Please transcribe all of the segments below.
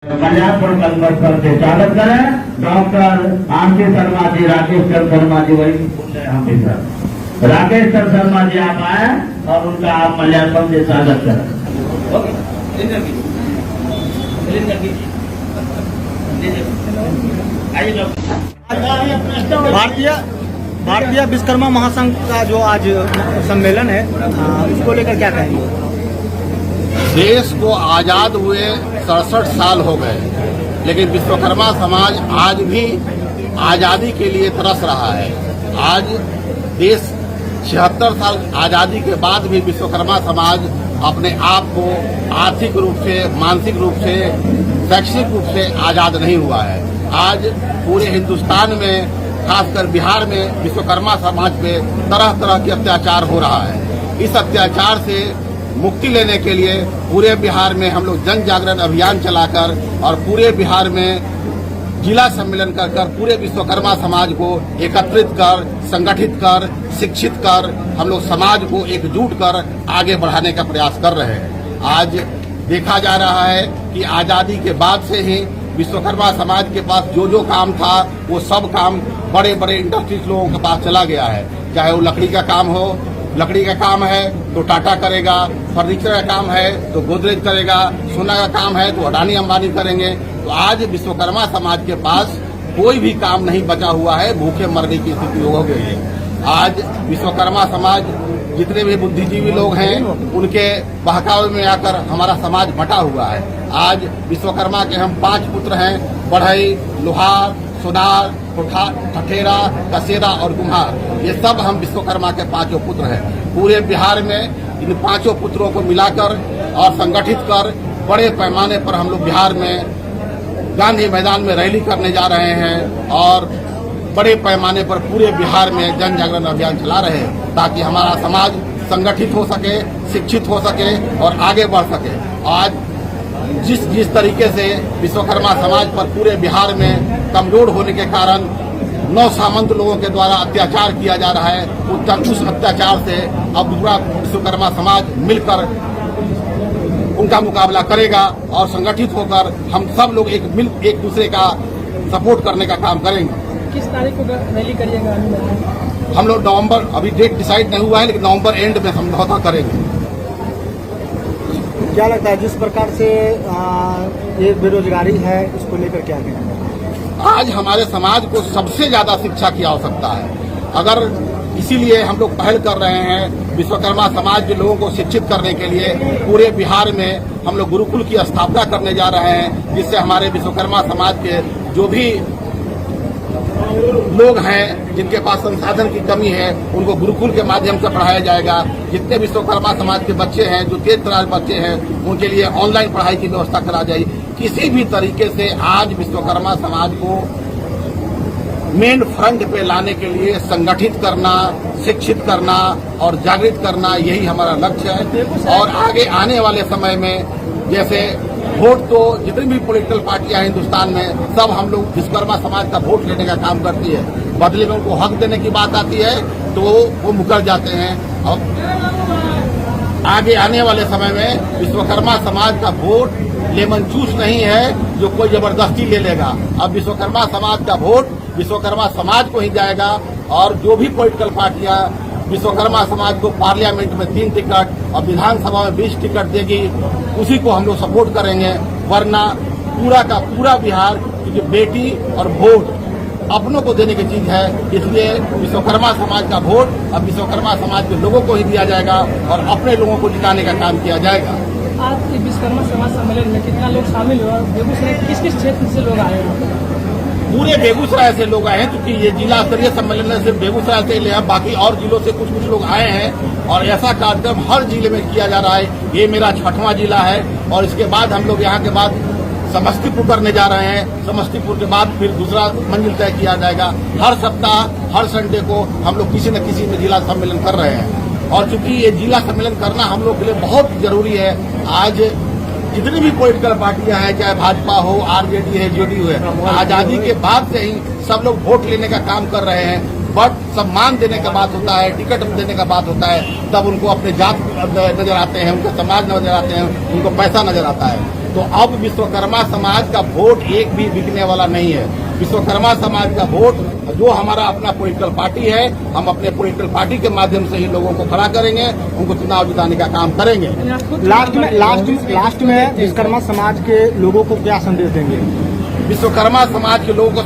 कल्याणपुर कलमस्तर से चालक करें डॉक्टर आंटी शर्मा जी, राकेश चंद्र शर्मा जी, वही ऑफिसर राकेश चंद्र शर्मा जी आप आए और उनका आप मल्याणपुर से स्वागत करें। भारतीय विश्वकर्मा महासंघ का जो आज सम्मेलन है उसको लेकर क्या कहेंगे? देश को आजाद हुए 67 साल हो गए, लेकिन विश्वकर्मा समाज आज भी आजादी के लिए तरस रहा है। आज देश 76 साल आजादी के बाद भी विश्वकर्मा समाज अपने आप को आर्थिक रूप से, मानसिक रूप से, शैक्षणिक रूप से आजाद नहीं हुआ है। आज पूरे हिंदुस्तान में, खासकर बिहार में विश्वकर्मा समाज पे तरह तरह के अत्याचार हो रहा है। इस अत्याचार से मुक्ति लेने के लिए पूरे बिहार में हम लोग जन जागरण अभियान चलाकर और पूरे बिहार में जिला सम्मेलन कर पूरे विश्वकर्मा समाज को एकत्रित कर, संगठित कर, शिक्षित कर हम लोग समाज को एकजुट कर आगे बढ़ाने का प्रयास कर रहे हैं। आज देखा जा रहा है कि आजादी के बाद से ही विश्वकर्मा समाज के पास जो जो काम था वो सब काम बड़े बड़े इंडस्ट्रीज लोगों के पास चला गया है। चाहे वो लकड़ी का काम हो, लकड़ी का काम है तो टाटा करेगा, फर्नीचर का काम है तो गोदरेज करेगा, सोना का काम है तो अडानी अंबानी करेंगे। तो आज विश्वकर्मा समाज के पास कोई भी काम नहीं बचा हुआ है, भूखे मरने की स्थिति हो गई है। आज विश्वकर्मा समाज जितने भी बुद्धिजीवी लोग हैं उनके बहकावे में आकर हमारा समाज बटा हुआ है। आज विश्वकर्मा के हम 5 पुत्र हैं, बढ़ई, लोहार, सुनार, ठठेरा, कसेरा और कुम्हार। ये सब हम विश्वकर्मा के 5 पुत्र हैं। पूरे बिहार में इन 5 पुत्रों को मिलाकर और संगठित कर बड़े पैमाने पर हम लोग बिहार में गांधी मैदान में रैली करने जा रहे हैं और बड़े पैमाने पर पूरे बिहार में जन जागरण अभियान चला रहे हैं ताकि हमारा समाज संगठित हो सके, शिक्षित हो सके और आगे बढ़ सके। आज जिस तरीके से विश्वकर्मा समाज पर पूरे बिहार में कमजोर होने के कारण 9 सामंत लोगों के द्वारा अत्याचार किया जा रहा है, उस अत्याचार से अब पूरा विश्वकर्मा समाज मिलकर उनका मुकाबला करेगा और संगठित होकर हम सब लोग एक दूसरे का सपोर्ट करने का काम करेंगे। किस तारीख को रैली करिएगा? हम लोग नवंबर, अभी डेट डिसाइड नहीं हुआ है, लेकिन नवंबर एंड में समझौता करेंगे। क्या लगता है जिस प्रकार से ये बेरोजगारी है इसको लेकर क्या कहेंगे? आज हमारे समाज को सबसे ज्यादा शिक्षा की आवश्यकता है। अगर इसीलिए हम लोग पहल कर रहे हैं विश्वकर्मा समाज के लोगों को शिक्षित करने के लिए पूरे बिहार में हम लोग गुरुकुल की स्थापना करने जा रहे हैं, जिससे हमारे विश्वकर्मा समाज के जो भी लोग हैं जिनके पास संसाधन की कमी है उनको गुरुकुल के माध्यम से पढ़ाया जाएगा। जितने विश्वकर्मा समाज के बच्चे हैं, जो तेज तराज बच्चे हैं, उनके लिए ऑनलाइन पढ़ाई की व्यवस्था करा जाएगी। किसी भी तरीके से आज विश्वकर्मा समाज को मेन फ्रंट पे लाने के लिए संगठित करना, शिक्षित करना और जागृत करना, यही हमारा लक्ष्य है। और आगे आने वाले समय में जैसे वोट तो जितनी भी पॉलिटिकल पार्टियां हिंदुस्तान में सब हम लोग विश्वकर्मा समाज का वोट लेने का काम करती है, बदले में उनको हक देने की बात आती है तो वो मुकर जाते हैं। और आगे आने वाले समय में विश्वकर्मा समाज का वोट लेमन जूस नहीं है जो कोई जबरदस्ती ले लेगा। अब विश्वकर्मा समाज का वोट विश्वकर्मा समाज को ही जाएगा और जो भी पॉलिटिकल पार्टियां विश्वकर्मा समाज को पार्लियामेंट में 3 टिकट और विधानसभा में 20 टिकट देगी, उसी को हम लोग सपोर्ट करेंगे। वरना पूरा का पूरा बिहार, क्योंकि बेटी और वोट अपनों को देने की चीज है, इसलिए विश्वकर्मा समाज का वोट अब विश्वकर्मा समाज के लोगों को ही दिया जाएगा और अपने लोगों को जिताने का काम किया जाएगा। आज विश्वकर्मा समाज सम्मेलन में कितना लोग शामिल हुआ? बेगूसराय किस किस क्षेत्र से लोग आए हैं? पूरे बेगूसराय से लोग आए हैं, क्योंकि ये जिला स्तरीय सम्मेलन में सिर्फ बेगूसराय से ले, बाकी और जिलों से कुछ लोग आए हैं और ऐसा कार्यक्रम हर जिले में किया जा रहा है। ये मेरा 6वां जिला है और इसके बाद हम लोग यहाँ के बाद समस्तीपुर करने जा रहे हैं। समस्तीपुर के बाद फिर दूसरा मंजिल तय किया जाएगा। हर सप्ताह, हर संडे को हम लोग किसी न किसी में जिला सम्मेलन कर रहे हैं और चूंकि ये जिला सम्मेलन करना हम लोग के लिए बहुत जरूरी है। आज जितनी भी पॉलिटिकल पार्टियां हैं, चाहे भाजपा हो, आरजेडी है, जेडीयू है, आजादी के बाद से ही सब लोग वोट लेने का काम कर रहे हैं। बट सम्मान देने का बात होता है, टिकट देने का बात होता है, तब उनको अपने जात नजर आते हैं, उनके समाज नजर आते हैं, उनको पैसा नजर आता है। तो अब विश्वकर्मा समाज का वोट एक भी बिकने वाला नहीं है। विश्वकर्मा समाज का वोट जो हमारा अपना पॉलिटिकल पार्टी है, हम अपने पॉलिटिकल पार्टी के माध्यम से ही लोगों को खड़ा करेंगे, उनको चुनाव जिताने का काम करेंगे। लास्ट में विश्वकर्मा समाज के लोगों को क्या संदेश देंगे? विश्वकर्मा समाज के लोगों को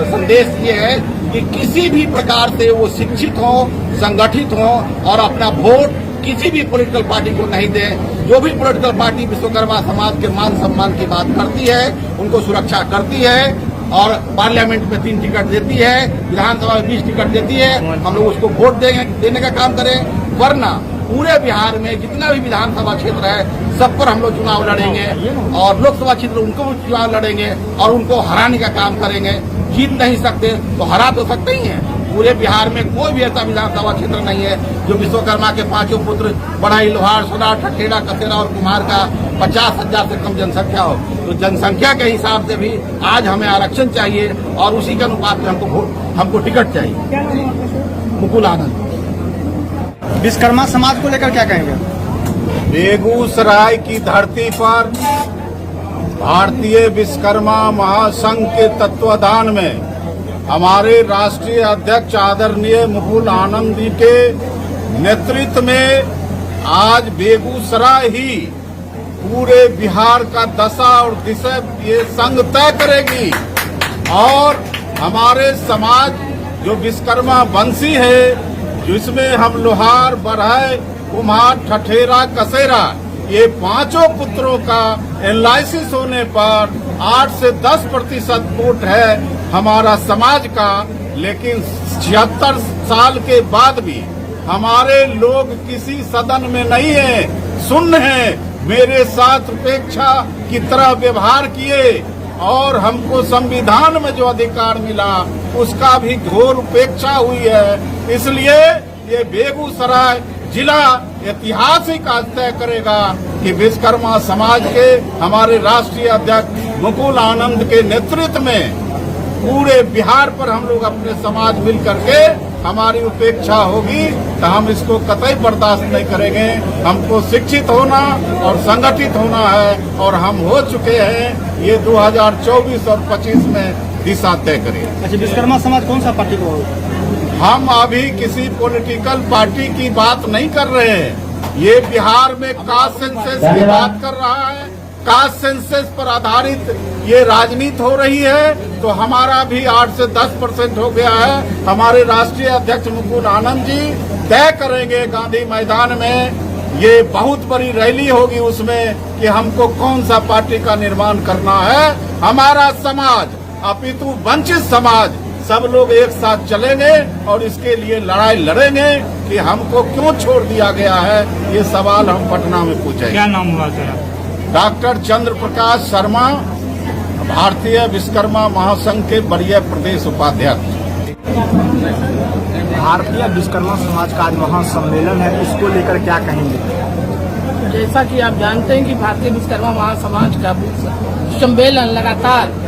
संदेश ये है कि किसी भी प्रकार से वो शिक्षित हो, संगठित हो और अपना वोट किसी भी पॉलिटिकल पार्टी को नहीं दें। जो भी पॉलिटिकल पार्टी विश्वकर्मा समाज के मान सम्मान की बात करती है, उनको सुरक्षा करती है और पार्लियामेंट में 3 टिकट देती है, विधानसभा में 20 टिकट देती है, हम लोग उसको वोट देने का काम करें। वरना पूरे बिहार में जितना भी विधानसभा क्षेत्र है सब पर हम लोग चुनाव लड़ेंगे और लोकसभा क्षेत्र उनको भी चुनाव लड़ेंगे और उनको हराने का काम करेंगे। जीत नहीं सकते तो हरा तो सकते ही हैं। पूरे बिहार में कोई भी ऐसा विधानसभा क्षेत्र नहीं है जो विश्वकर्मा के 5 पुत्र बढ़ई, लोहार, सोनार, ठठेरा, कसेरा और कुम्हार का 50,000 से कम जनसंख्या हो। तो जनसंख्या के हिसाब से भी आज हमें आरक्षण चाहिए और उसी के अनुपात में हमको टिकट चाहिए। मुकुल आनंद। विश्वकर्मा समाज को लेकर क्या कहेंगे? बेगूसराय की धरती पर भारतीय विश्वकर्मा महासंघ के तत्वाधान में हमारे राष्ट्रीय अध्यक्ष आदरणीय मुकुल आनंद जी के नेतृत्व में आज बेगूसराय ही पूरे बिहार का दशा और दिशा ये संघ तय करेगी और हमारे समाज जो विश्वकर्मा वंशी है, जिसमें हम लोहार, बढ़ई, कुम्हार, ठठेरा, कसेरा ये 5 पुत्रों का एनालिसिस होने पर 8 से 10% वोट है हमारा समाज का। लेकिन 76 साल के बाद भी हमारे लोग किसी सदन में नहीं है, सुन्न है, मेरे साथ उपेक्षा की तरह व्यवहार किए और हमको संविधान में जो अधिकार मिला उसका भी घोर उपेक्षा हुई है। इसलिए ये बेगूसराय जिला ऐतिहासिक आज तय करेगा कि विश्वकर्मा समाज के हमारे राष्ट्रीय अध्यक्ष मुकुल आनंद के नेतृत्व में पूरे बिहार पर हम लोग अपने समाज मिल करके हमारी उपेक्षा होगी तो हम इसको कतई बर्दाश्त नहीं करेंगे। हमको शिक्षित होना और संगठित होना है और हम हो चुके हैं। ये 2024 और 25 में दिशा तय करें। अच्छा, विश्वकर्मा समाज कौन सा पार्टी को? हम अभी किसी पॉलिटिकल पार्टी की बात नहीं कर रहे हैं। ये बिहार में कास्ट सेंसस की बात कर रहा है। कास्ट सेंसस पर आधारित ये राजनीति हो रही है तो हमारा भी 8 से 10% हो गया है। हमारे राष्ट्रीय अध्यक्ष मुकुल आनंद जी तय करेंगे गांधी मैदान में। ये बहुत बड़ी रैली होगी उसमें कि हमको कौन सा पार्टी का निर्माण करना है। हमारा समाज अपितु वंचित समाज सब लोग एक साथ चलेंगे और इसके लिए लड़ाई लड़ेंगे कि हमको क्यों छोड़ दिया गया है। ये सवाल हम पटना में पूछेंगे। क्या नाम हुआ तेरा? डॉक्टर चंद्र प्रकाश शर्मा, भारतीय विश्वकर्मा महासंघ के वरीय प्रदेश उपाध्यक्ष। भारतीय विश्वकर्मा समाज का आज महासम्मेलन है, इसको लेकर क्या कहेंगे? जैसा कि आप जानते हैं कि भारतीय विश्वकर्मा महासमाज का सम्मेलन लगातार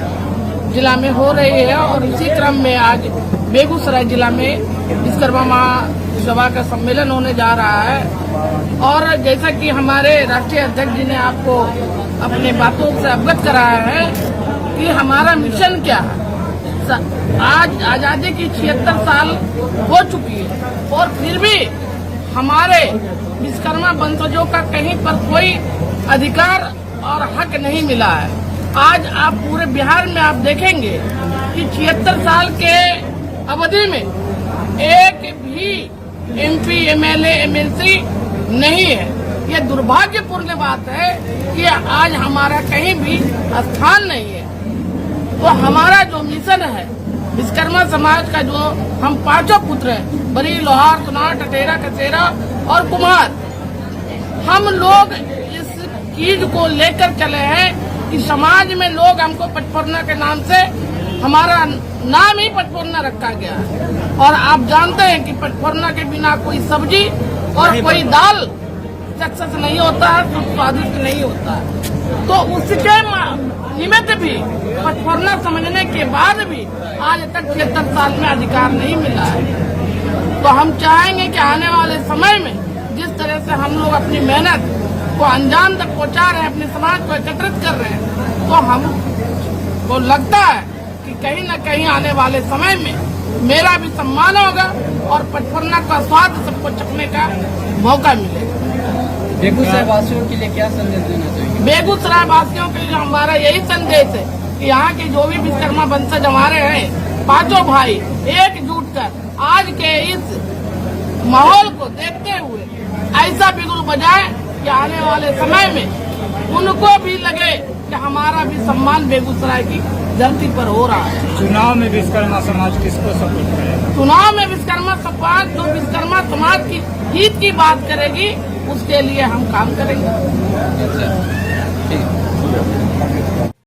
जिला में हो रही है और इसी क्रम में आज बेगूसराय जिला में विश्वकर्मा महासभा का सम्मेलन होने जा रहा है। और जैसा कि हमारे राष्ट्रीय अध्यक्ष जी ने आपको अपने बातों से अवगत कराया है कि हमारा मिशन क्या है। आज आजादी की 76 साल हो चुकी है और फिर भी हमारे विश्वकर्मा वंशजों का कहीं पर कोई अधिकार और हक नहीं मिला है। आज आप पूरे बिहार में आप देखेंगे कि 76 साल के अवधि में एक भी MP, MLA, MLC नहीं है। यह दुर्भाग्यपूर्ण बात है कि आज हमारा कहीं भी स्थान नहीं है। तो हमारा जो मिशन है विश्वकर्मा समाज का, जो हम 5 पुत्र हैं, बड़ी, लोहार, सोनार, ठठेरा, कसेरा और कुम्हार, हम लोग इस चीज को लेकर चले हैं कि समाज में लोग हमको पचफोरना के नाम से, हमारा नाम ही पचफोरना रखा गया है। और आप जानते हैं कि पचफोरना के बिना कोई सब्जी और कोई दाल सक्सेस नहीं होता है, स्वादिष्ट नहीं होता है। तो उसके निमित्त भी पचफोरना समझने के बाद भी आज तक 76 साल में अधिकार नहीं मिला है। तो हम चाहेंगे कि आने वाले समय में जिस तरह से हम लोग अपनी मेहनत को अंजाम तक पहुंचा रहे हैं, अपने समाज को एकत्रित कर रहे हैं, तो हमको लगता है कि कहीं न कहीं आने वाले समय में मेरा भी सम्मान होगा और पचपन्ना का स्वाद सबको चखने का मौका मिलेगा। बेगूसराय वासियों के लिए क्या संदेश देना चाहिए? बेगूसराय वासियों के लिए हमारा यही संदेश है कि यहाँ के जो भी विश्वकर्मा वंशज हमारे हैं, पांचों भाई एकजुट कर आज के इस माहौल को देखते हुए ऐसा बिगुल बजाए कि आने वाले समय में उनको भी लगे कि हमारा भी सम्मान बेगूसराय की धरती पर हो रहा है। चुनाव में विश्वकर्मा समाज किसको सपोर्ट करेगा? चुनाव में विश्वकर्मा समाज जो विश्वकर्मा समाज की हित की बात करेगी उसके लिए हम काम करेंगे।